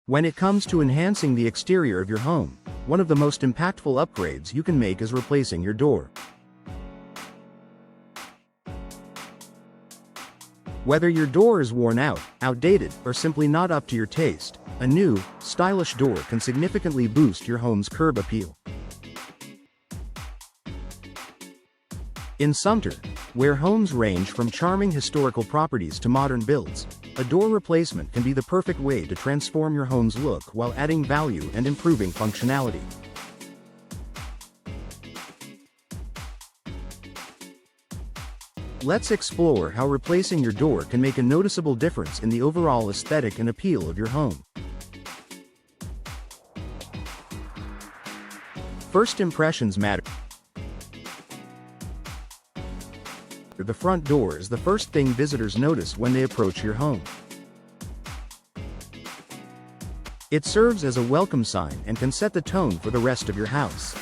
When it comes to enhancing the exterior of your home, one of the most impactful upgrades you can make is replacing your door. Whether your door is worn out, outdated, or simply not up to your taste, a new, stylish door can significantly boost your home's curb appeal. In Sumter, where homes range from charming historical properties to modern builds, a door replacement can be the perfect way to transform your home's look while adding value and improving functionality. Let's explore how replacing your door can make a noticeable difference in the overall aesthetic and appeal of your home. First impressions matter. The front door is the first thing visitors notice when they approach your home. It serves as a welcome sign and can set the tone for the rest of your house.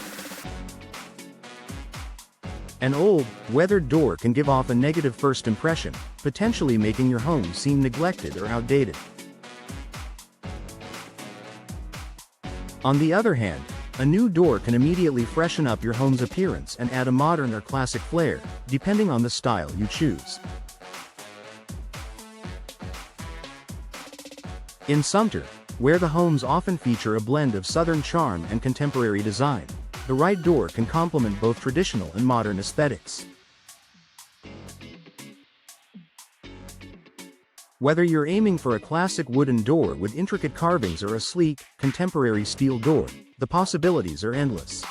An old, weathered door can give off a negative first impression, potentially making your home seem neglected or outdated. On the other hand, a new door can immediately freshen up your home's appearance and add a modern or classic flair, depending on the style you choose. In Sumter, where the homes often feature a blend of Southern charm and contemporary design, the right door can complement both traditional and modern aesthetics. Whether you're aiming for a classic wooden door with intricate carvings or a sleek, contemporary steel door, the possibilities are endless.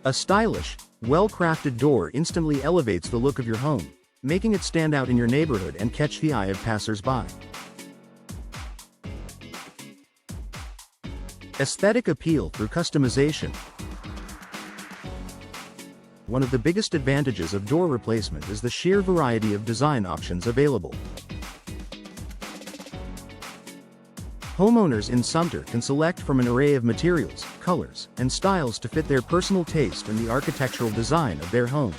A stylish, well-crafted door instantly elevates the look of your home, making it stand out in your neighborhood and catch the eye of passers-by. Aesthetic appeal through customization. One of the biggest advantages of door replacement is the sheer variety of design options available. Homeowners in Sumter can select from an array of materials, colors, and styles to fit their personal taste and the architectural design of their home.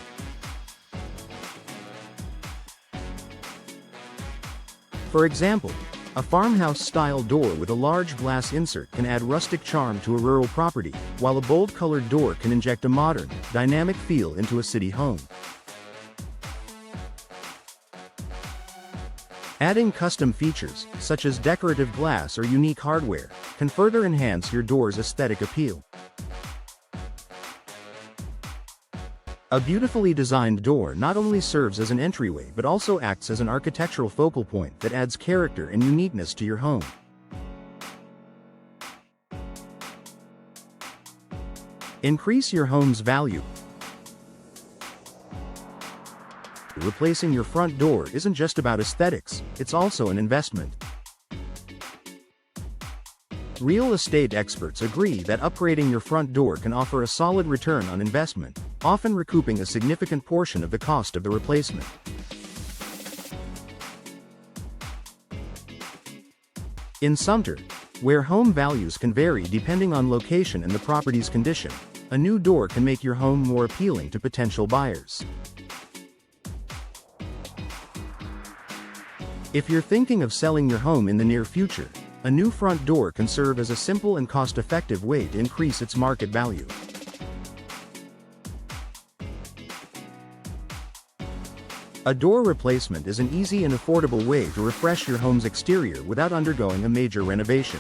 For example, a farmhouse-style door with a large glass insert can add rustic charm to a rural property, while a bold-colored door can inject a modern, dynamic feel into a city home. Adding custom features, such as decorative glass or unique hardware, can further enhance your door's aesthetic appeal. A beautifully designed door not only serves as an entryway but also acts as an architectural focal point that adds character and uniqueness to your home. Increase your home's value. Replacing your front door isn't just about aesthetics, it's also an investment. Real estate experts agree that upgrading your front door can offer a solid return on investment, often recouping a significant portion of the cost of the replacement. In Sumter, where home values can vary depending on location and the property's condition, a new door can make your home more appealing to potential buyers. If you're thinking of selling your home in the near future, a new front door can serve as a simple and cost-effective way to increase its market value. A door replacement is an easy and affordable way to refresh your home's exterior without undergoing a major renovation.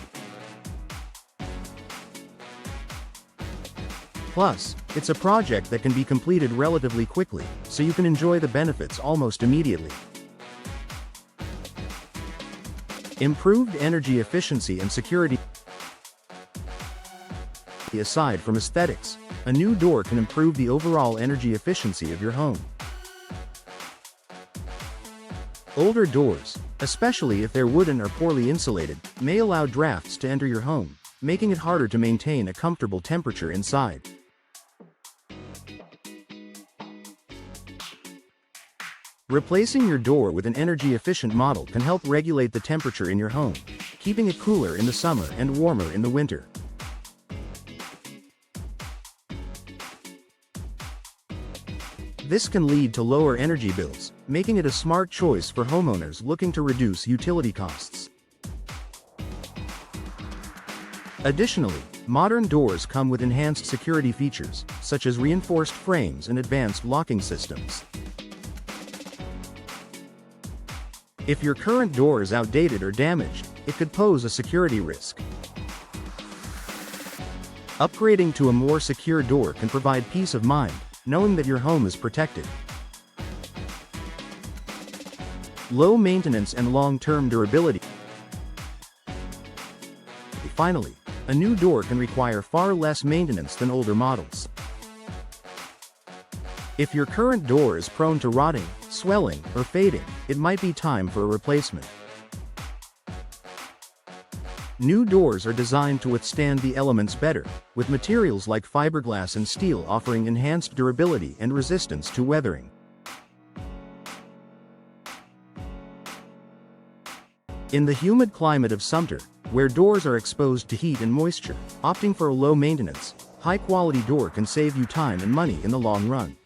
Plus, it's a project that can be completed relatively quickly, so you can enjoy the benefits almost immediately. Improved energy efficiency and security. Aside from aesthetics, a new door can improve the overall energy efficiency of your home. Older doors, especially if they're wooden or poorly insulated, may allow drafts to enter your home, making it harder to maintain a comfortable temperature inside. Replacing your door with an energy-efficient model can help regulate the temperature in your home, keeping it cooler in the summer and warmer in the winter. This can lead to lower energy bills, making it a smart choice for homeowners looking to reduce utility costs. Additionally, modern doors come with enhanced security features, such as reinforced frames and advanced locking systems. If your current door is outdated or damaged, it could pose a security risk. Upgrading to a more secure door can provide peace of mind, knowing that your home is protected. Low maintenance and long-term durability. Finally, a new door can require far less maintenance than older models. If your current door is prone to rotting, swelling, or fading, it might be time for a replacement. New doors are designed to withstand the elements better, with materials like fiberglass and steel offering enhanced durability and resistance to weathering. In the humid climate of Sumter, where doors are exposed to heat and moisture, opting for a low-maintenance, high-quality door can save you time and money in the long run.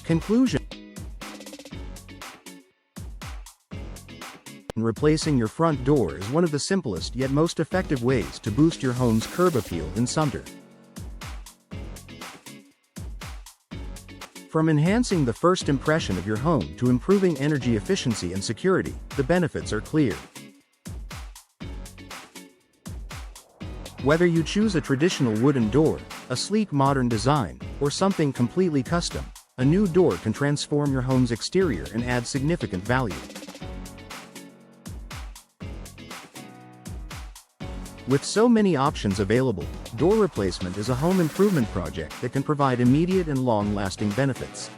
Conclusion: replacing your front door is one of the simplest yet most effective ways to boost your home's curb appeal in Sumter. From enhancing the first impression of your home to improving energy efficiency and security, the benefits are clear. Whether you choose a traditional wooden door, a sleek modern design, or something completely custom, a new door can transform your home's exterior and add significant value. With so many options available, door replacement is a home improvement project that can provide immediate and long-lasting benefits.